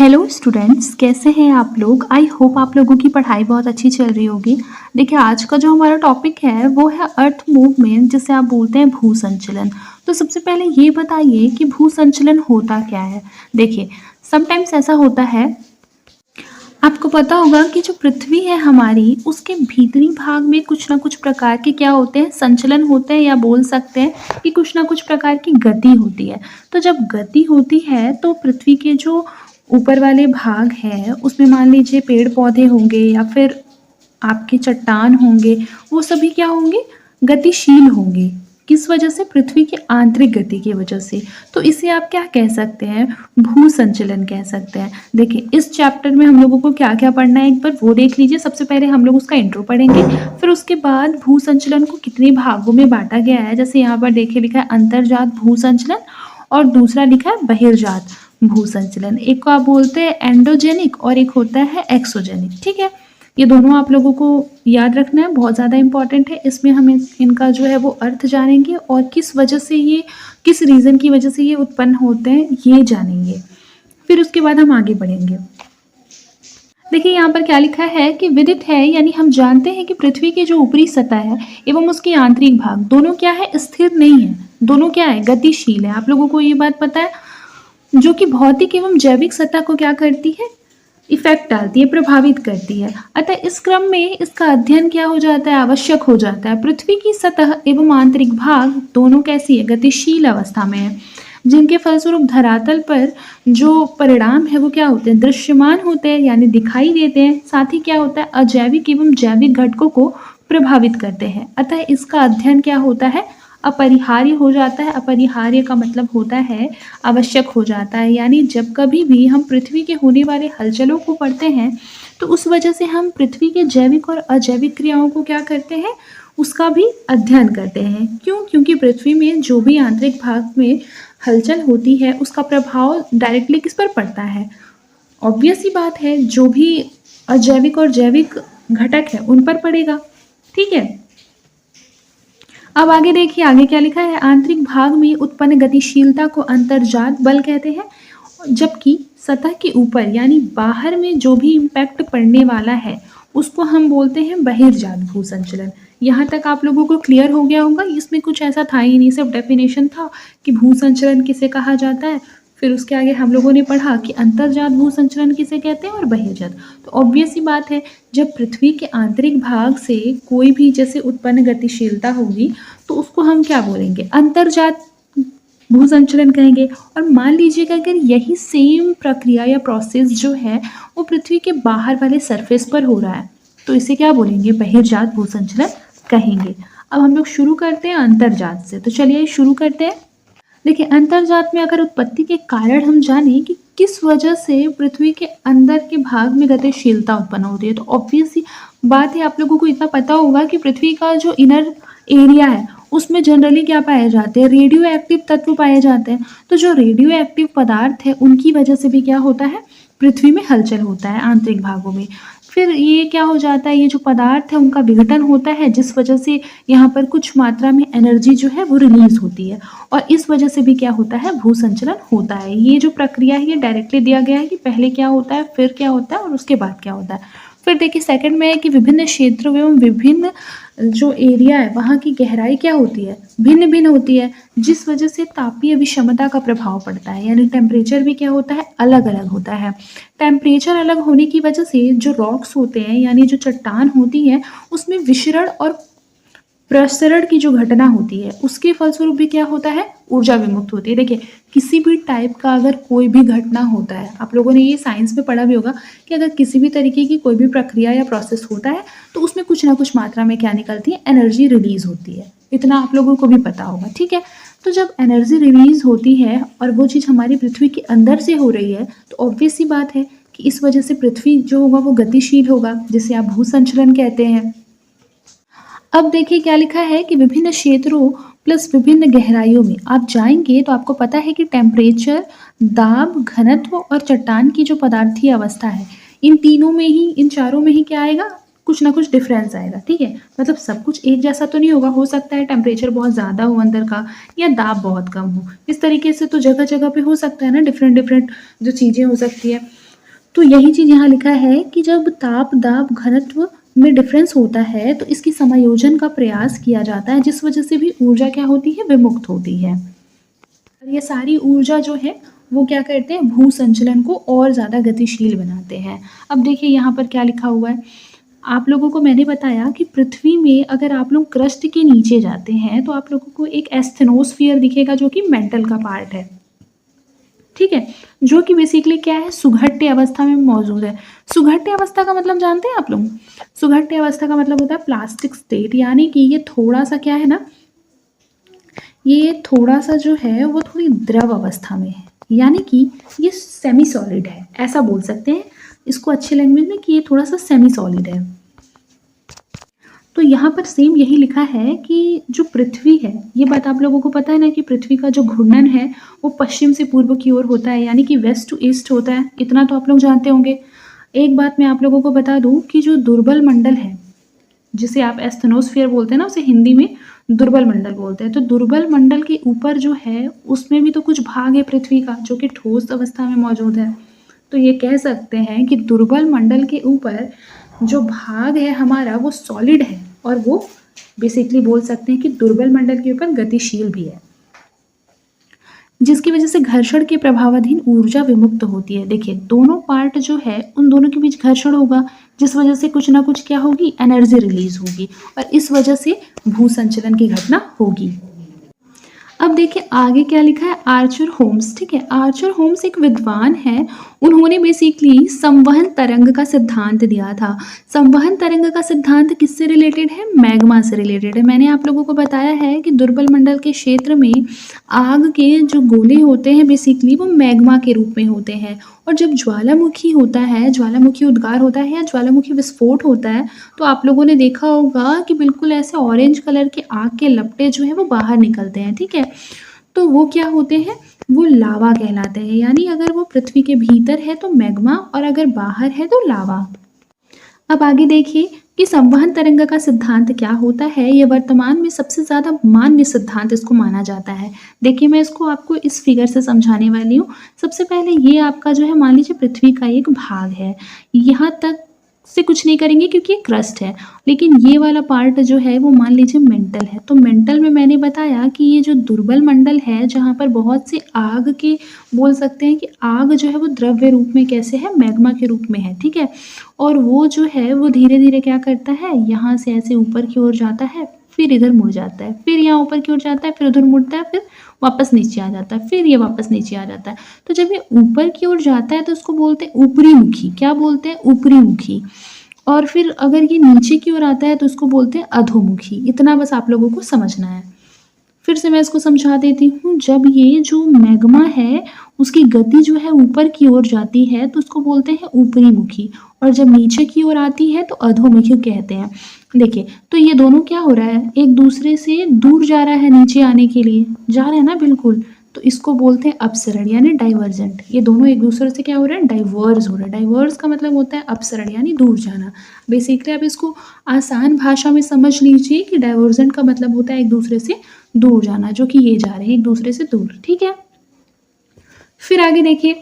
Hello students, कैसे हैं आप लोग। आई होप आप लोगों की पढ़ाई बहुत अच्छी चल रही होगी। देखिए, आज का जो हमारा टॉपिक है वो है अर्थ मूवमेंट, जिसे आप बोलते हैं भू संचलन। तो सबसे पहले ये बताइए कि भू संचलन होता क्या है। देखिए, समटाइम्स ऐसा होता है, आपको पता होगा कि जो पृथ्वी है हमारी, उसके भीतरी भाग में कुछ ना कुछ प्रकार के क्या होते हैं, संचलन होते हैं, या बोल सकते हैं कि कुछ ना कुछ प्रकार की गति होती है। तो जब गति होती है तो पृथ्वी के जो ऊपर वाले भाग हैं उसमें मान लीजिए पेड़ पौधे होंगे या फिर आपके चट्टान होंगे, वो सभी क्या होंगे, गतिशील होंगे। किस वजह से? पृथ्वी की आंतरिक गति की वजह से। तो इसे आप क्या कह सकते हैं, भू संचलन कह सकते हैं। देखिए, इस चैप्टर में हम लोगों को क्या क्या पढ़ना है, एक बार वो देख लीजिए। सबसे पहले हम लोग उसका इंट्रो पढ़ेंगे, फिर उसके बाद भू संचलन को कितने भागों में बांटा गया है। जैसे यहाँ पर देखिए लिखा है अंतर्जात भू संचलन, और दूसरा लिखा है बहिर्जात भू संचलन। एक को आप बोलते हैं एंडोजेनिक और एक होता है एक्सोजेनिक। ठीक है, ये दोनों आप लोगों को याद रखना है, बहुत ज़्यादा इंपॉर्टेंट है। इसमें हम इनका जो है वो अर्थ जानेंगे और किस वजह से ये, किस रीज़न की वजह से ये उत्पन्न होते हैं, ये जानेंगे। फिर उसके बाद हम आगे बढ़ेंगे। देखिए, यहाँ पर क्या लिखा है कि विदित है, यानी हम जानते हैं कि पृथ्वी की जो ऊपरी सतह है एवं उसकी आंतरिक भाग दोनों क्या है, स्थिर नहीं है, दोनों क्या है, गतिशील है। आप लोगों को ये बात पता है, जो कि भौतिक एवं जैविक सतह को क्या करती है, इफेक्ट डालती है, प्रभावित करती है। अतः इस क्रम में इसका अध्ययन क्या हो जाता है, आवश्यक हो जाता है। पृथ्वी की सतह एवं आंतरिक भाग दोनों कैसी है, गतिशील अवस्था में है, जिनके फलस्वरूप धरातल पर जो परिणाम है वो क्या होते हैं, दृश्यमान होते हैं, यानी दिखाई देते हैं। साथ ही क्या होता है, अजैविक एवं जैविक घटकों को प्रभावित करते हैं। अतः इसका अध्ययन क्या होता है, अपरिहार्य हो जाता है। अपरिहार्य का मतलब होता है आवश्यक हो जाता है, यानी जब कभी भी हम पृथ्वी के होने वाले हलचलों को पढ़ते हैं तो उस वजह से हम पृथ्वी के जैविक और अजैविक क्रियाओं को क्या करते हैं, उसका भी अध्ययन करते हैं। क्यों? क्योंकि पृथ्वी में जो भी आंतरिक भाग में हलचल होती है उसका प्रभाव डायरेक्टली किस पर पड़ता है, ऑब्वियस ही बात है, जो भी अजैविक और जैविक घटक है उन पर पड़ेगा। ठीक है, अब आगे देखिए, आगे क्या लिखा है, आंतरिक भाग में उत्पन्न गतिशीलता को अंतर्जात बल कहते हैं, जबकि सतह के ऊपर यानी बाहर में जो भी इम्पैक्ट पड़ने वाला है उसको हम बोलते हैं बहिर्जात भू संचलन। यहाँ तक आप लोगों को क्लियर हो गया होगा। इसमें कुछ ऐसा था ही नहीं, सिर्फ डेफिनेशन था कि भू संचलन किसे कहा जाता है। फिर उसके आगे हम लोगों ने पढ़ा कि अंतर्जात भू संचलन किसे कहते हैं और बहिर्जात। तो ऑब्वियस ही बात है, जब पृथ्वी के आंतरिक भाग से कोई भी जैसे उत्पन्न गतिशीलता होगी तो उसको हम क्या बोलेंगे, अंतर्जात भू संचलन कहेंगे। और मान लीजिएगा अगर यही सेम प्रक्रिया या प्रोसेस जो है वो पृथ्वी के बाहर वाले सरफेस पर हो रहा है तो इसे क्या बोलेंगे, बहिर्जात भू संचलन कहेंगे। अब हम लोग शुरू करते हैं अंतर्जात से, तो चलिए शुरू करते हैं। देखिए, अंतर्जात में अगर उत्पत्ति के कारण हम जाने कि किस वजह से पृथ्वी के अंदर के भाग में गतिशीलता उत्पन्न होती है, तो ऑब्वियस ही बात है, आप लोगों को इतना पता होगा कि पृथ्वी का जो इनर एरिया है उसमें जनरली क्या पाए जाते हैं, रेडियो एक्टिव तत्व पाए जाते हैं। तो जो रेडियो एक्टिव पदार्थ है उनकी वजह से भी क्या होता है, पृथ्वी में हलचल होता है आंतरिक भागों में। फिर ये क्या हो जाता है, ये जो पदार्थ है उनका विघटन होता है, जिस वजह से यहाँ पर कुछ मात्रा में एनर्जी जो है वो रिलीज होती है, और इस वजह से भी क्या होता है, भू संचलन होता है। ये जो प्रक्रिया है ये डायरेक्टली दिया गया है कि पहले क्या होता है, फिर क्या होता है और उसके बाद क्या होता है। फिर देखिए सेकंड में है कि विभिन्न क्षेत्रों एवं विभिन्न जो एरिया है वहाँ की गहराई क्या होती है, भिन्न भिन्न होती है, जिस वजह से तापीय विषमता का प्रभाव पड़ता है, यानी टेम्परेचर भी क्या होता है, अलग अलग होता है। टेम्परेचर अलग होने की वजह से जो रॉक्स होते हैं यानी जो चट्टान होती है उसमें विषरण और प्रसरण की जो घटना होती है उसके फलस्वरूप भी क्या होता है, ऊर्जा विमुक्त होती है। देखिए, किसी भी टाइप का अगर कोई भी घटना होता है, आप लोगों ने ये साइंस में पढ़ा भी होगा कि अगर किसी भी तरीके की कोई भी प्रक्रिया या प्रोसेस होता है तो उसमें कुछ ना कुछ मात्रा में क्या निकलती है, एनर्जी रिलीज होती है। इतना आप लोगों को भी पता होगा। ठीक है, तो जब एनर्जी रिलीज होती है और वो चीज़ हमारी पृथ्वी के अंदर से हो रही है तो ऑब्वियस सी बात है कि इस वजह से पृथ्वी जो होगा वो गतिशील होगा, जिसे आप भू संचलन कहते हैं। अब देखिए क्या लिखा है कि विभिन्न क्षेत्रों प्लस विभिन्न गहराइयों में आप जाएंगे तो आपको पता है कि टेम्परेचर, दाब, घनत्व और चट्टान की जो पदार्थीय अवस्था है, इन तीनों में ही, इन चारों में ही क्या आएगा, कुछ ना कुछ डिफरेंस आएगा। ठीक है, मतलब सब कुछ एक जैसा तो नहीं होगा, हो सकता है टेम्परेचर बहुत ज़्यादा हो अंदर का या दाब बहुत कम हो, इस तरीके से तो जगह जगह पे हो सकता है ना, डिफरेंट डिफरेंट जो चीज़ें हो सकती है। तो यही चीज़ यहाँ लिखा है कि जब ताप दाब घनत्व में डिफरेंस होता है तो इसकी समायोजन का प्रयास किया जाता है, जिस वजह से भी ऊर्जा क्या होती है, विमुक्त होती है। और ये सारी ऊर्जा जो है वो क्या करते हैं, भू संचलन को और ज़्यादा गतिशील बनाते हैं। अब देखिए यहाँ पर क्या लिखा हुआ है, आप लोगों को मैंने बताया कि पृथ्वी में अगर आप लोग क्रस्ट के नीचे जाते हैं तो आप लोगों को एक एस्थेनोस्फीयर दिखेगा जो कि मेंटल का पार्ट है, ठीक है, जो कि बेसिकली क्या है, सुघट्य अवस्था में मौजूद है। सुघट्य अवस्था का मतलब जानते हैं आप लोग? सुघट्य अवस्था का मतलब होता है प्लास्टिक स्टेट, यानी कि ये थोड़ा सा क्या है ना, ये थोड़ा सा जो है वो थोड़ी द्रव अवस्था में है, यानी कि ये सेमी सॉलिड है, ऐसा बोल सकते हैं इसको अच्छी लैंग्वेज में कि ये थोड़ा सा सेमी सॉलिड है। तो यहाँ पर सेम यही लिखा है कि जो पृथ्वी है, ये बात आप लोगों को पता है ना कि पृथ्वी का जो घूर्णन है वो पश्चिम से पूर्व की ओर होता है, यानी कि वेस्ट टू ईस्ट होता है, इतना तो आप लोग जानते होंगे। एक बात मैं आप लोगों को बता दूं कि जो दुर्बल मंडल है, जिसे आप एस्थेनोस्फीयर बोलते हैं ना, उसे हिंदी में दुर्बल मंडल बोलते हैं। तो दुर्बल मंडल के ऊपर जो है उसमें भी तो कुछ भाग है पृथ्वी का जो कि ठोस अवस्था में मौजूद है। तो ये कह सकते हैं कि दुर्बल मंडल के ऊपर जो भाग है हमारा वो सॉलिड है, और वो बेसिकली बोल सकते हैं कि दुर्बल मंडल के ऊपर गतिशील भी है, जिसकी वजह से घर्षण के प्रभावाधीन ऊर्जा विमुक्त होती है। देखिए दोनों पार्ट जो है उन दोनों के बीच घर्षण होगा, जिस वजह से कुछ ना कुछ क्या होगी, एनर्जी रिलीज होगी, और इस वजह से भू संचलन की घटना होगी। अब देखिए आगे क्या लिखा है, आर्चर होम्स, ठीक है, आर्चर होम्स एक विद्वान है, उन्होंने बेसिकली संवहन तरंग का सिद्धांत दिया था। संवहन तरंग का सिद्धांत किससे रिलेटेड है, मैग्मा से रिलेटेड है। मैंने आप लोगों को बताया है कि दुर्बल मंडल के क्षेत्र में आग के जो गोले होते हैं बेसिकली वो मैग्मा के रूप में होते हैं, और जब ज्वालामुखी होता है, ज्वालामुखी उद्गार होता है या ज्वालामुखी विस्फोट होता है, तो आप लोगों ने देखा होगा कि बिल्कुल ऐसे ऑरेंज कलर के आग के लपटे जो है वो बाहर निकलते हैं, ठीक है। तो वो क्या होते हैं, वो लावा कहलाते हैं, यानी अगर वो पृथ्वी के भीतर है तो मैग्मा, और अगर बाहर है तो लावा। अब आगे देखिए कि संवहन तरंग का सिद्धांत क्या होता है, ये वर्तमान में सबसे ज़्यादा मान्य सिद्धांत इसको माना जाता है। देखिए मैं इसको आपको इस फिगर से समझाने वाली हूँ। सबसे पहले ये आपका जो है मान लीजिए पृथ्वी का एक भाग है, यहाँ तक से कुछ नहीं करेंगे क्योंकि ये क्रस्ट है, लेकिन ये वाला पार्ट जो है वो मान लीजिए मेंटल है। तो मेंटल में मैंने बताया कि ये जो दुर्बल मंडल है जहाँ पर बहुत से आग के, बोल सकते हैं कि आग जो है वो द्रव्य रूप में कैसे है, मैग्मा के रूप में है, ठीक है। और वो जो है वो धीरे धीरे क्या करता है, यहाँ से ऐसे ऊपर की ओर जाता है, फिर इधर मुड़ जाता है, फिर यहाँ ऊपर की ओर जाता है, फिर उधर मुड़ता है, फिर वापस नीचे आ जाता है, फिर ये वापस नीचे आ जाता है। तो जब ये ऊपर की ओर जाता है तो उसको बोलते हैं ऊपरी मुखी, क्या बोलते हैं, ऊपरी मुखी। और फिर अगर ये नीचे की ओर आता है तो उसको बोलते हैं अधोमुखी। इतना बस आप लोगों को समझना है। फिर से मैं इसको समझा देती हूँ, जब ये जो मैग्मा है उसकी गति जो है ऊपर की ओर जाती है तो उसको बोलते हैं ऊपरी मुखी, और जब नीचे की ओर आती है तो अधोमुखी कहते हैं। देखिए तो ये दोनों क्या हो रहा है, एक दूसरे से दूर जा रहा है, नीचे आने के लिए जा रहे हैं ना, बिल्कुल। तो इसको बोलते हैं अपसरण यानी डाइवर्जेंट। ये दोनों एक दूसरे से क्या हो रहा है, डाइवर्स हो रहा है। डाइवर्स का मतलब होता है अपसरण यानी दूर जाना। बेसिकली आप इसको आसान भाषा में समझ लीजिए कि डाइवर्जेंट का मतलब होता है एक दूसरे से दूर जाना, जो कि ये जा रहे हैं एक दूसरे से दूर, ठीक है। फिर आगे देखिए,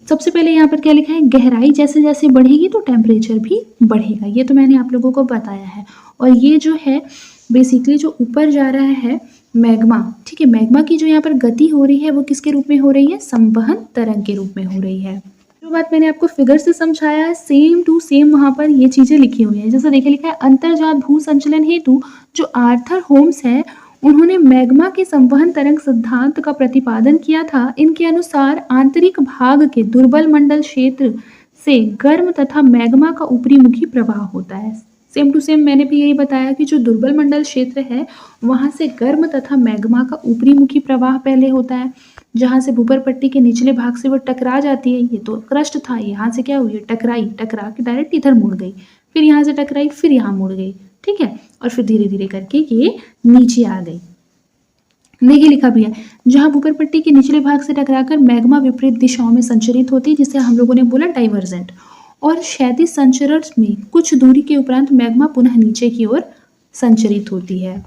सबसे पहले यहाँ पर क्या लिखा है, गहराई जैसे जैसे बढ़ेगी तो टेम्परेचर भी बढ़ेगा। ये तो मैंने आप लोगों को बताया है। और ये जो है बेसिकली जो ऊपर जा रहा है मैग्मा, ठीक है, मैग्मा की जो यहाँ पर गति हो रही है वो किसके रूप में हो रही है, संवहन तरंग के रूप में हो रही है। जो बात मैंने आपको फिगर से समझाया है सेम टू सेम वहाँ पर ये चीज़ें लिखी हुई हैं। जैसे देखिए लिखा है, अंतर्जात भू संचलन हेतु जो आर्थर होम्स है उन्होंने मैग्मा के संवहन तरंग सिद्धांत का प्रतिपादन किया था। इनके अनुसार आंतरिक भाग के दुर्बल मंडल क्षेत्र से गर्म तथा मैग्मा का ऊपरी मुखी प्रवाह होता है। सेम टू सेम मैंने भी यही बताया कि जो दुर्बल मंडल क्षेत्र है वहाँ से गर्म तथा मैग्मा का ऊपरी मुखी प्रवाह पहले होता है, जहाँ से भूपर पट्टी के निचले भाग से वो टकरा जाती है। ये तो क्रस्ट था, यहाँ से क्या हुई, टकराई, टकरा के डायरेक्ट इधर मुड़ गई, फिर यहाँ से टकराई, फिर यहाँ मुड़ गई, ठीक है, और फिर धीरे धीरे करके ये नीचे आ गई। देखिए लिखा भी है, जहाँ भूपर पट्टी के निचले भाग से टकराकर मैग्मा विपरीत दिशाओं में संचरित होती है, जिसे हम लोगों ने बोला डाइवर्जेंट, और क्षैतिज संचरण में कुछ दूरी के उपरांत मैग्मा पुनः नीचे की ओर संचरित होती है।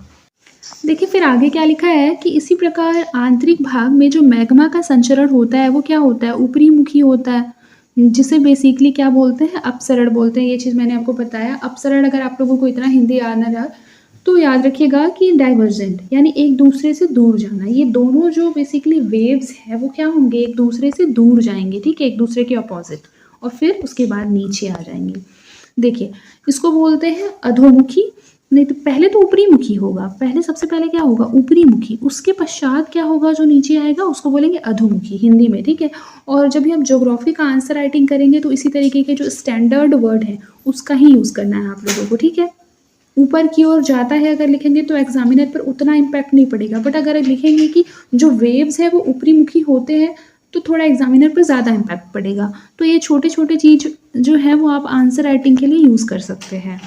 देखिए फिर आगे क्या लिखा है कि इसी प्रकार आंतरिक भाग में जो मैग्मा का संचरण होता है वो क्या होता है, ऊपरी मुखी होता है। जिसे बेसिकली क्या बोलते हैं, अपसरण बोलते हैं। ये चीज़ मैंने आपको बताया। अपसरण अगर आप लोगों को इतना हिंदी याद ना रहा तो याद रखिएगा कि डाइवर्जेंट यानी एक दूसरे से दूर जाना। ये दोनों जो बेसिकली वेव्स हैं वो क्या होंगे, एक दूसरे से दूर जाएंगे, ठीक है, एक दूसरे के अपोजिट, और फिर उसके बाद नीचे आ जाएंगे। देखिए, इसको बोलते हैं अधोमुखी। नहीं तो पहले तो ऊपरी मुखी होगा, पहले सबसे पहले क्या होगा, ऊपरी मुखी, उसके पश्चात क्या होगा, जो नीचे आएगा उसको बोलेंगे अधोमुखी हिंदी में, ठीक है। और जब भी आप ज्योग्राफी का आंसर राइटिंग करेंगे तो इसी तरीके के जो स्टैंडर्ड वर्ड है उसका ही यूज़ करना है आप लोगों को, ठीक है। ऊपर की ओर जाता है अगर लिखेंगे तो एग्जामिनर पर उतना इम्पैक्ट नहीं पड़ेगा, बट अगर लिखेंगे कि जो वेव्स है वो ऊपरी मुखी होते हैं तो थोड़ा एग्जामिनर पर ज़्यादा इम्पैक्ट पड़ेगा। तो ये छोटे छोटे चीज़ जो है वो आप आंसर राइटिंग के लिए यूज़ कर सकते हैं।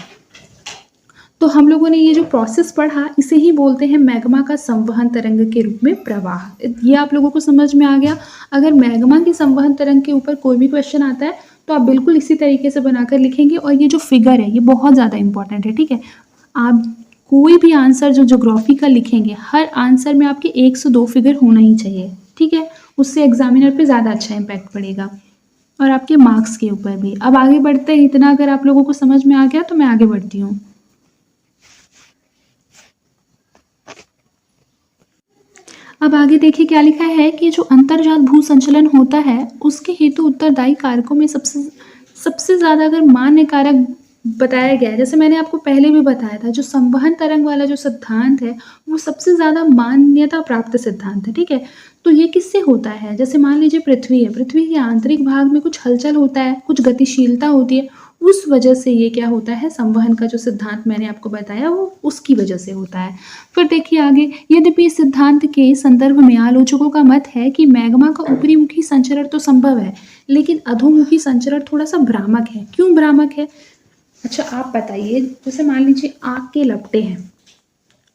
तो हम लोगों ने ये जो प्रोसेस पढ़ा इसे ही बोलते हैं मैग्मा का संवहन तरंग के रूप में प्रवाह। ये आप लोगों को समझ में आ गया। अगर मैग्मा की संवहन तरंग के ऊपर कोई भी क्वेश्चन आता है तो आप बिल्कुल इसी तरीके से बनाकर लिखेंगे। और ये जो फिगर है ये बहुत ज़्यादा इंपॉर्टेंट है, ठीक है। आप कोई भी आंसर जो ज्योग्राफी का लिखेंगे हर आंसर में आपके 1 से 2 फिगर होना ही चाहिए, ठीक है। उससे एग्जामिनर पे ज़्यादा अच्छा इम्पैक्ट पड़ेगा और आपके मार्क्स के ऊपर भी। अब आगे बढ़ते हैं। इतना अगर आप लोगों को समझ में आ गया तो मैं आगे बढ़ती हूँ। अब आगे देखिए क्या लिखा है कि जो अंतर्जात भू संचलन होता है उसके हेतु उत्तरदायी कारकों में सबसे सबसे ज़्यादा अगर मान्य कारक बताया गया है, जैसे मैंने आपको पहले भी बताया था, जो संवहन तरंग वाला जो सिद्धांत है वो सबसे ज़्यादा मान्यता प्राप्त सिद्धांत है, ठीक है। तो ये किससे होता है, जैसे मान लीजिए पृथ्वी है, पृथ्वी के आंतरिक भाग में कुछ हलचल होता है, कुछ गतिशीलता होती है, उस वजह से ये क्या होता है, संवहन का जो सिद्धांत मैंने आपको बताया वो उसकी वजह से होता है। फिर देखिए आगे, यद्यपि इस सिद्धांत के संदर्भ में आलोचकों का मत है कि मैग्मा का ऊपरी मुखी संचरण तो संभव है लेकिन अधोमुखी संचरण थोड़ा सा भ्रामक है। क्यों भ्रामक है? अच्छा आप बताइए, जैसे मान लीजिए आग के लपटे हैं,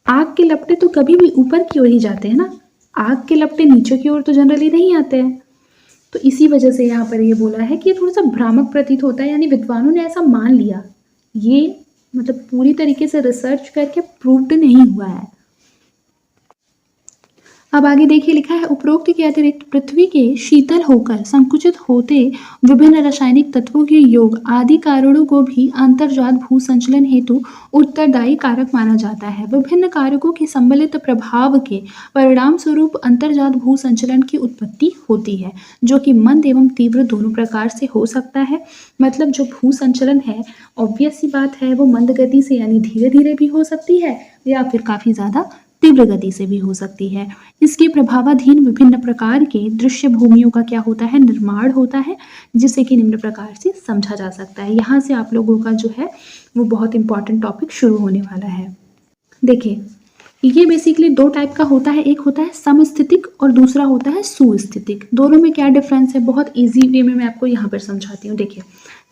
आग के लपटे तो कभी भी ऊपर की ओर ही जाते हैं ना, आग के लपटे नीचे की ओर तो जनरली नहीं आते हैं। तो इसी वजह से यहाँ पर ये बोला है कि ये थोड़ा सा भ्रामक प्रतीत होता है, यानी विद्वानों ने ऐसा मान लिया। ये मतलब पूरी तरीके से रिसर्च करके प्रूव्ड नहीं हुआ है। अब आगे देखिए लिखा है, उपरोक्त के अतिरिक्त पृथ्वी के शीतल होकर संकुचित होते विभिन्न रासायनिक तत्वों के योग आदि कारणों को भी अंतर्जात भू संचलन हेतु उत्तरदायी कारक माना जाता है। विभिन्न कारकों के सम्मिलित प्रभाव के परिणाम स्वरूप अंतर्जात भू संचलन की उत्पत्ति होती है, जो कि मंद एवं तीव्र दोनों प्रकार से हो सकता है। मतलब जो भू संचलन है ऑब्वियस सी बात है वो मंद गति से यानी धीरे धीरे भी हो सकती है या फिर काफी ज्यादा तीव्र गति से भी हो सकती है। इसके प्रभावाधीन विभिन्न प्रकार के दृश्य भूमियों का क्या होता है, निर्माण होता है, जिसे कि निम्न प्रकार से समझा जा सकता है। यहाँ से आप लोगों का जो है वो बहुत इंपॉर्टेंट टॉपिक शुरू होने वाला है। देखिए ये बेसिकली दो टाइप का होता है, एक होता है समस्थितिक और दूसरा होता है सुस्थितिक। दोनों में क्या डिफरेंस है, बहुत इजी वे में मैं आपको यहाँ पर समझाती हूँ। देखिए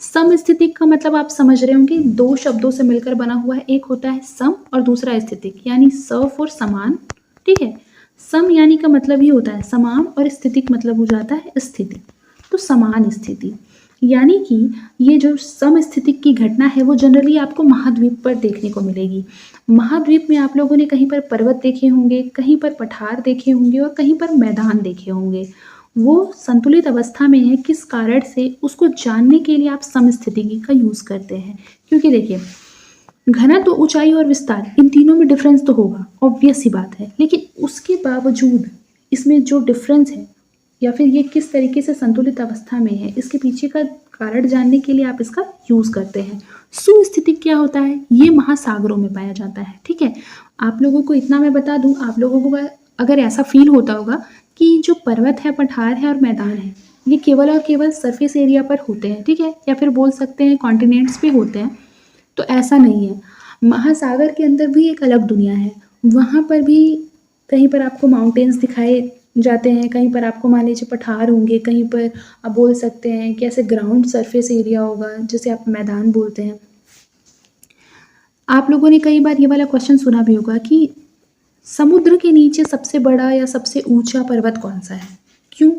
समस्थितिक का मतलब आप समझ रहे होंगे, दो शब्दों से मिलकर बना हुआ है, एक होता है सम और दूसरा स्थितिक, यानी स फॉर समान, ठीक है। सम यानी का मतलब ही होता है समान और स्थितिक मतलब हो जाता है स्थिति। तो समान स्थिति यानी कि ये जो समस्थितिक की घटना है वो जनरली आपको महाद्वीप पर देखने को मिलेगी। महाद्वीप में आप लोगों ने कहीं पर पर्वत देखे होंगे, कहीं पर पठार देखे होंगे और कहीं पर मैदान देखे होंगे। वो संतुलित अवस्था में है किस कारण से, उसको जानने के लिए आप समस्थितिकी का यूज करते हैं। क्योंकि देखिए घनत्व, ऊंचाई और विस्तार, इन तीनों में डिफरेंस तो होगा, ऑब्वियस सी बात है, लेकिन उसके बावजूद इसमें जो डिफरेंस है या फिर ये किस तरीके से संतुलित अवस्था में है, इसके पीछे का कारण जानने के लिए आप इसका यूज करते हैं। सुस्थितिक क्या होता है, ये महासागरों में पाया जाता है, ठीक है। आप लोगों को इतना मैं बता दूं, आप लोगों को अगर ऐसा फील होता होगा कि जो पर्वत है, पठार है और मैदान है ये केवल और केवल सरफेस एरिया पर होते हैं, ठीक है, या फिर बोल सकते हैं कॉन्टिनेंट्स पे होते हैं, तो ऐसा नहीं है। महासागर के अंदर भी एक अलग दुनिया है, वहाँ पर भी कहीं पर आपको माउंटेन्स दिखाए जाते हैं, कहीं पर आपको मान लीजिए पठार होंगे, कहीं पर आप बोल सकते हैं कि ऐसे ग्राउंड सरफेस एरिया होगा जिसे आप मैदान बोलते हैं। आप लोगों ने कई बार ये वाला क्वेश्चन सुना भी होगा कि समुद्र के नीचे सबसे बड़ा या सबसे ऊंचा पर्वत कौन सा है। क्यों?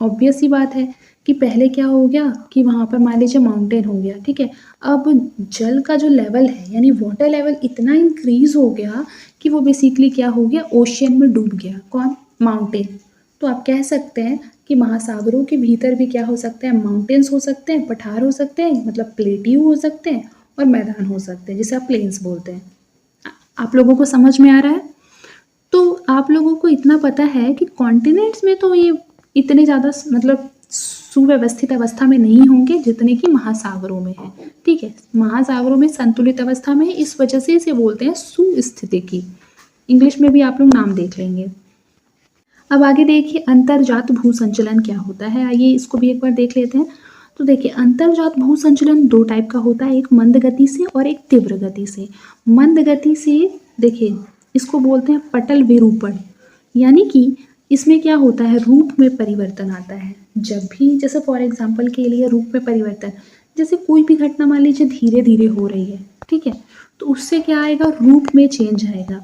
ऑब्वियस सी बात है कि पहले क्या हो गया कि वहाँ पर मान लीजिए माउंटेन हो गया, ठीक है। अब जल का जो लेवल है यानी वाटर लेवल इतना इंक्रीज हो गया कि वो बेसिकली क्या हो गया, ओशियन में डूब गया। कौन? माउंटेन। तो आप कह सकते हैं कि महासागरों के भीतर भी क्या हो सकते हैं, माउंटेन्स हो सकते हैं, पठार हो सकते हैं, मतलब प्लेट्यू हो सकते हैं और मैदान हो सकते हैं जिसे आप प्लेन्स बोलते हैं। आप लोगों को समझ में आ रहा है? तो आप लोगों को इतना पता है कि कॉन्टिनेंट्स में तो ये इतने ज़्यादा मतलब सुव्यवस्थित अवस्था में नहीं होंगे जितने कि महासागरों में है। ठीक है, महासागरों में संतुलित अवस्था में है, इस वजह से इसे बोलते हैं सुस्थितिकी। इंग्लिश में भी आप लोग नाम देख लेंगे। अब आगे देखिए अंतर्जात भूसंचलन क्या होता है, आइए इसको भी एक बार देख लेते हैं। तो देखिए अंतर्जात भूसंचलन दो टाइप का होता है, एक मंद गति से और एक तीव्र गति से। मंद गति से देखिए इसको बोलते हैं पटल विरूपण, यानी कि इसमें क्या होता है, रूप में परिवर्तन आता है। जब भी जैसे फॉर एग्जाम्पल के लिए रूप में परिवर्तन, जैसे कोई भी घटना मान लीजिए धीरे धीरे हो रही है, ठीक है, तो उससे क्या आएगा, रूप में चेंज आएगा।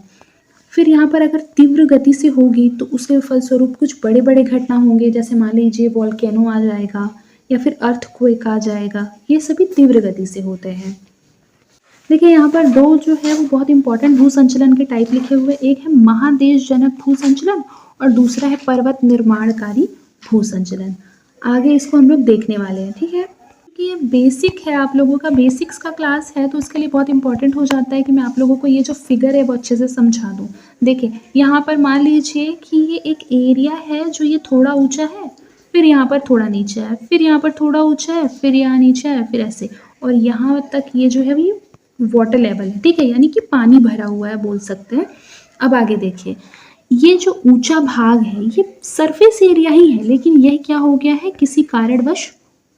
फिर यहाँ पर अगर तीव्र गति से होगी तो उसके फलस्वरूप कुछ बड़े बड़े घटना होंगे, जैसे मान लीजिए वॉल्केनो आ जाएगा या फिर अर्थक्वेक आ जाएगा, ये सभी तीव्र गति से होते हैं। देखिए यहाँ पर दो जो है वो बहुत इंपॉर्टेंट भूसंचलन के टाइप लिखे हुए, एक है महादेशजनक भूसंचलन और दूसरा है पर्वत निर्माणकारी भूसंचलन। आगे इसको हम लोग देखने वाले हैं, ठीक है, कि ये बेसिक है, आप लोगों का बेसिक्स का क्लास है तो उसके लिए बहुत इंपॉर्टेंट हो जाता है कि मैं आप लोगों को ये जो फिगर है वो अच्छे से समझा दूँ। देखिए यहाँ पर मान लीजिए कि ये एक एरिया है जो ये थोड़ा ऊंचा है, फिर यहाँ पर थोड़ा नीचे है, फिर यहाँ पर थोड़ा ऊंचा है, फिर यहाँ नीचे है, फिर ऐसे, और यहाँ तक ये जो है ये वाटर लेवल है, ठीक है, यानी कि पानी भरा हुआ है बोल सकते हैं। अब आगे देखिए ये जो ऊंचा भाग है ये सरफेस एरिया ही है, लेकिन यह क्या हो गया है, किसी कारणवश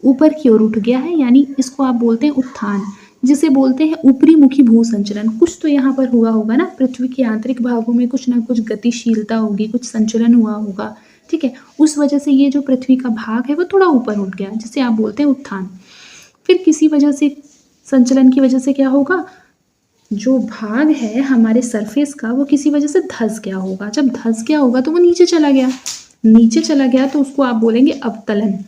ऊपर की ओर उठ गया है, यानी इसको आप बोलते हैं उत्थान, जिसे बोलते हैं ऊपरी मुखी भूसंचलन। कुछ तो यहाँ पर हुआ होगा ना, पृथ्वी के आंतरिक भागों में कुछ ना कुछ गतिशीलता होगी, कुछ संचलन हुआ होगा, ठीक है, उस वजह से ये जो पृथ्वी का भाग है वो थोड़ा ऊपर उठ गया, जिसे आप बोलते हैं उत्थान। फिर किसी वजह से संचलन की वजह से क्या होगा, जो भाग है हमारे सरफेस का वो किसी वजह से धंस गया होगा, जब धंस गया होगा तो वो नीचे चला गया, नीचे चला गया तो उसको आप बोलेंगे अवतलन।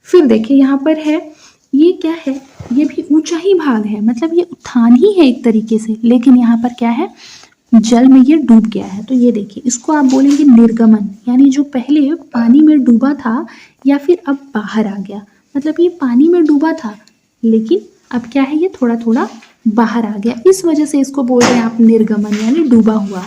फिर देखिए यहाँ पर है, ये क्या है, ये भी ऊंचा ही भाग है, मतलब ये उत्थान ही है एक तरीके से, लेकिन यहाँ पर क्या है, जल में ये डूब गया है। तो ये देखिए इसको आप बोलेंगे निर्गमन, यानी जो पहले पानी में डूबा था या फिर अब बाहर आ गया, मतलब ये पानी में डूबा था लेकिन अब क्या है, ये थोड़ा थोड़ा बाहर आ गया, इस वजह से इसको बोल रहे हैं आप निर्गमन, यानी डूबा हुआ।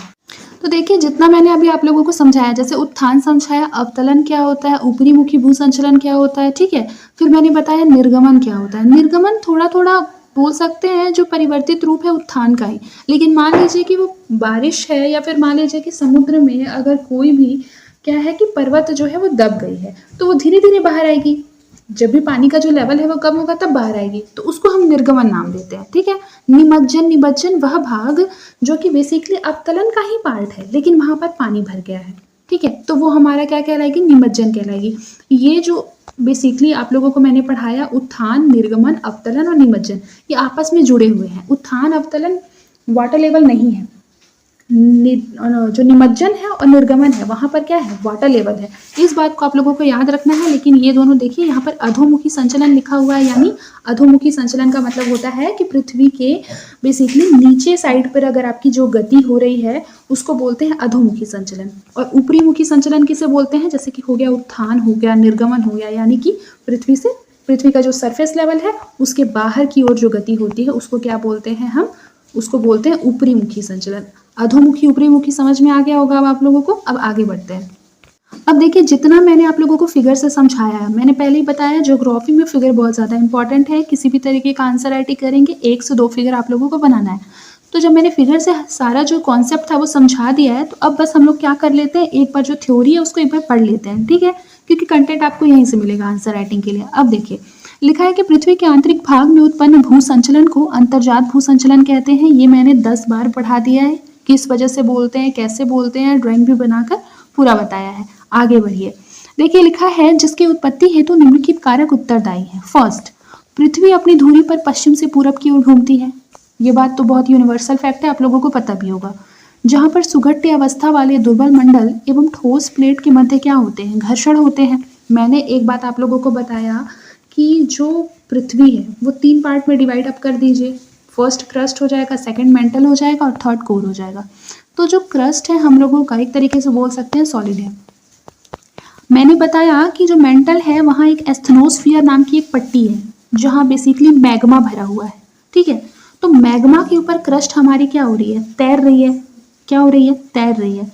तो देखिए जितना मैंने अभी आप लोगों को समझाया, जैसे उत्थान समझाया, अवतलन क्या होता है, ऊपरी मुखी भूसंचलन क्या होता है, ठीक है, फिर मैंने बताया निर्गमन क्या होता है। निर्गमन थोड़ा थोड़ा बोल सकते हैं जो परिवर्तित रूप है उत्थान का ही, लेकिन मान लीजिए कि वो बारिश है या फिर मान लीजिए कि समुद्र में अगर कोई भी क्या है कि पर्वत जो है वो दब गई है तो वो धीरे धीरे बाहर आएगी, जब भी पानी का जो लेवल है वो कम होगा तब बाहर आएगी, तो उसको हम निर्गमन नाम देते हैं, ठीक है। निमज्जन, निमज्जन वह भाग जो कि बेसिकली अवतलन का ही पार्ट है लेकिन वहां पर पानी भर गया है, ठीक है, तो वो हमारा क्या कहलाएगी, निमज्जन कहलाएगी। ये जो बेसिकली आप लोगों को मैंने पढ़ाया, उत्थान, निर्गमन, अवतलन और निमज्जन, ये आपस में जुड़े हुए हैं। उत्थान अवतलन वाटर लेवल नहीं है, जो निमज्जन है और निर्गमन है वहां पर क्या है, वाटर लेवल है, इस बात को आप लोगों को याद रखना है। लेकिन ये दोनों देखिए यहाँ पर अधोमुखी संचलन लिखा हुआ है, यानी अधोमुखी संचलन का मतलब होता है कि पृथ्वी के बेसिकली नीचे साइड पर अगर आपकी जो गति हो रही है उसको बोलते हैं अधोमुखी संचलन, और ऊपरी मुखी संचलन किसे बोलते हैं, जैसे कि हो गया उत्थान, हो गया निर्गमन, हो गया यानी कि पृथ्वी का जो सरफेस लेवल है उसके बाहर की ओर जो गति होती है उसको क्या बोलते हैं, हम उसको बोलते हैं ऊपरी मुखी संचलन। अधोमुखी ऊपरी मुखी समझ में आ गया होगा अब आप लोगों को। अब आगे बढ़ते हैं। अब देखिए जितना मैंने आप लोगों को फिगर से समझाया है, मैंने पहले ही बताया ज्योग्राफी में फिगर बहुत ज़्यादा इंपॉर्टेंट है, किसी भी तरीके का आंसर राइटिंग करेंगे 1 से 2 फिगर आप लोगों को बनाना है। तो जब मैंने फिगर से सारा जो कॉन्सेप्ट था वो समझा दिया है, तो अब बस हम लोग क्या कर लेते हैं, एक बार जो थ्योरी है उसको एक बार पढ़ लेते हैं, ठीक है, क्योंकि कंटेंट आपको यहीं से मिलेगा आंसर राइटिंग के लिए। अब देखिए लिखा है कि पृथ्वी के आंतरिक भाग में उत्पन्न भू संचलन को अंतर्जात भू संचलन कहते हैं। ये मैंने 10 बार पढ़ा दिया है, किस वजह से बोलते हैं, कैसे बोलते हैं, ड्राइंग भी बनाकर पूरा बताया है। आगे बढ़िए, देखिए लिखा है जिसकी उत्पत्ति हेतु निम्नलिखित कारक उत्तरदायी है। फर्स्ट, पृथ्वी अपनी धुरी पर पश्चिम से पूरब की ओर घूमती है, ये बात तो बहुत यूनिवर्सल फैक्ट है, आप लोगों को पता भी होगा। जहाँ पर सुघट्य अवस्था वाले दुर्बल मंडल एवं ठोस प्लेट के मध्य क्या होते हैं, घर्षण होते हैं। मैंने एक बात आप लोगों को बताया कि जो पृथ्वी है वो 3 पार्ट में डिवाइड अप कर दीजिए, फर्स्ट क्रस्ट हो जाएगा, सेकंड मेंटल हो जाएगा और थर्ड कोर हो जाएगा। तो जो क्रस्ट है हम लोगों का एक तरीके से बोल सकते हैं सॉलिड है। मैंने बताया कि जो मेंटल है वहाँ एक एस्थनोस्फियर नाम की एक पट्टी है जहाँ बेसिकली मैग्मा भरा हुआ है, ठीक है। तो मैग्मा के ऊपर क्रस्ट हमारी क्या हो रही है, तैर रही है। क्या हो रही है, तैर रही है।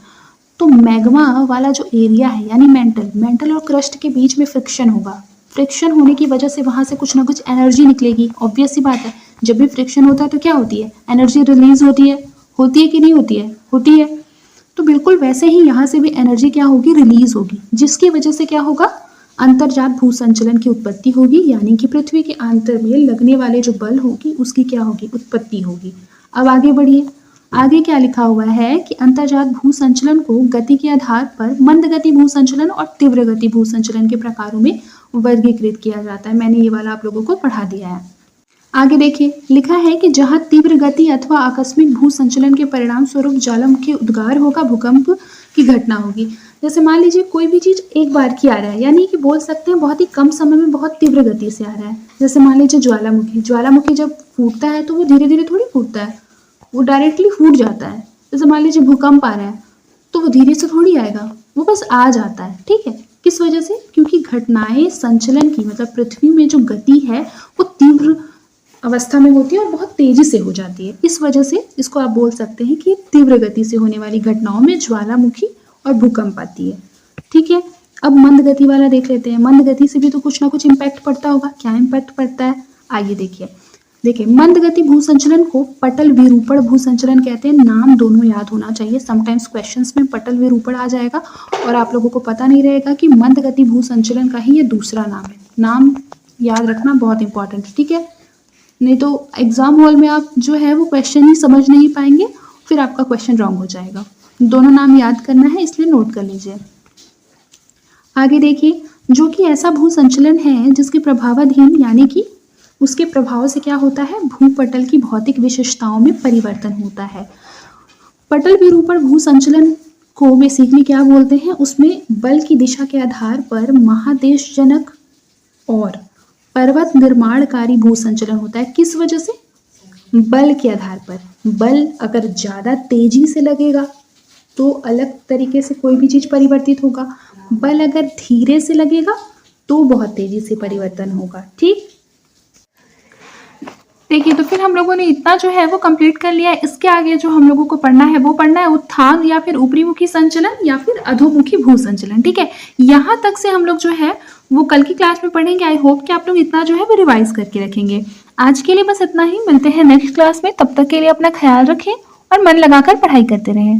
तो मैग्मा वाला जो एरिया है यानी मेंटल, मेंटल और क्रस्ट के बीच में फ्रिक्शन होगा। फ्रिक्शन होने की वजह से वहां से कुछ ना कुछ एनर्जी निकलेगी। ऑब्वियस सी बात है, जब भी फ्रिक्शन होता है तो क्या होती है, एनर्जी रिलीज होती है कि नहीं होती है, होती है। तो बिल्कुल वैसे ही यहाँ से भी एनर्जी क्या होगी, रिलीज होगी, जिसकी वजह से क्या होगा, अंतर्जात भू संचलन की उत्पत्ति होगी, यानी कि पृथ्वी के आंतर में लगने वाले जो बल होगी उसकी क्या होगी, उत्पत्ति होगी। अब आगे बढ़िए, आगे क्या लिखा हुआ है कि अंतर्जात भू संचलन को गति के आधार पर मंद गति भू संचलन और तीव्र गति भू संचलन के प्रकारों में वर्गीकृत किया जाता है। मैंने ये वाला आप लोगों को पढ़ा दिया है। आगे देखिए, लिखा है कि जहां तीव्र गति अथवा आकस्मिक भू संचलन के परिणाम स्वरूप ज्वालामुखी उद्गार होगा, भूकंप की घटना होगी। जैसे मान लीजिए कोई भी चीज एक बार की आ रहा है, यानी कि बोल सकते हैं बहुत ही कम समय में बहुत तीव्र गति से आ रहा है। जैसे मान लीजिए ज्वालामुखी, ज्वालामुखी जब फूटता है तो वो धीरे धीरे थोड़ी फूटता है, वो डायरेक्टली फूट जाता है। जैसे मान लीजिए भूकंप आ रहा है तो वो धीरे से थोड़ी आएगा, वो बस आ जाता है, ठीक है। किस वजह से, क्योंकि घटनाएं संचलन की मतलब पृथ्वी में जो गति है वो तीव्र अवस्था में होती है और बहुत तेजी से हो जाती है। इस वजह से इसको आप बोल सकते हैं कि तीव्र गति से होने वाली घटनाओं में ज्वालामुखी और भूकंप आती है, ठीक है। अब मंद गति वाला देख लेते हैं। मंद गति से भी तो कुछ ना कुछ इम्पैक्ट पड़ता होगा। क्या इम्पैक्ट पड़ता है, आइए देखिए मंद गति भू संचलन को पटल विरूपण भू संचलन कहते हैं। नाम दोनों याद होना चाहिए, समटाइम्स क्वेश्चंस में पटल विरूपण आ जाएगा और आप लोगों को पता नहीं रहेगा कि मंद गति भू संचलन का ही ये दूसरा नाम है। नाम याद रखना बहुत इंपॉर्टेंट है, ठीक है। नहीं तो एग्जाम हॉल में आप जो है वो क्वेश्चन ही समझ नहीं पाएंगे, फिर आपका क्वेश्चन रॉन्ग हो जाएगा। दोनों नाम याद करना है, इसलिए नोट कर लीजिए। आगे देखिए, जो कि ऐसा भू संचलन है जिसके प्रभावाधीन यानी कि उसके प्रभाव से क्या होता है, भूपटल की भौतिक विशेषताओं में परिवर्तन होता है। पटल विरूपण भू संचलन को बेसिकली क्या बोलते हैं, उसमें बल की दिशा के आधार पर महादेशजनक और पर्वत निर्माणकारी भू संचलन होता है। किस वजह से, बल के आधार पर। बल अगर ज्यादा तेजी से लगेगा तो अलग तरीके से कोई भी चीज परिवर्तित होगा, बल अगर धीरे से लगेगा तो बहुत तेजी से परिवर्तन होगा, ठीक। देखिए, तो फिर हम लोगों ने इतना जो है वो कंप्लीट कर लिया है। इसके आगे जो हम लोगों को पढ़ना है वो पढ़ना है उत्थान या फिर ऊपरीमुखी संचलन या फिर अधोमुखी भू संचलन, ठीक है। यहाँ तक से हम लोग जो है वो कल की क्लास में पढ़ेंगे। आई होप कि आप लोग इतना जो है वो रिवाइज करके रखेंगे। आज के लिए बस इतना ही, मिलते हैं नेक्स्ट क्लास में। तब तक के लिए अपना ख्याल रखें और मन लगाकर पढ़ाई करते रहें।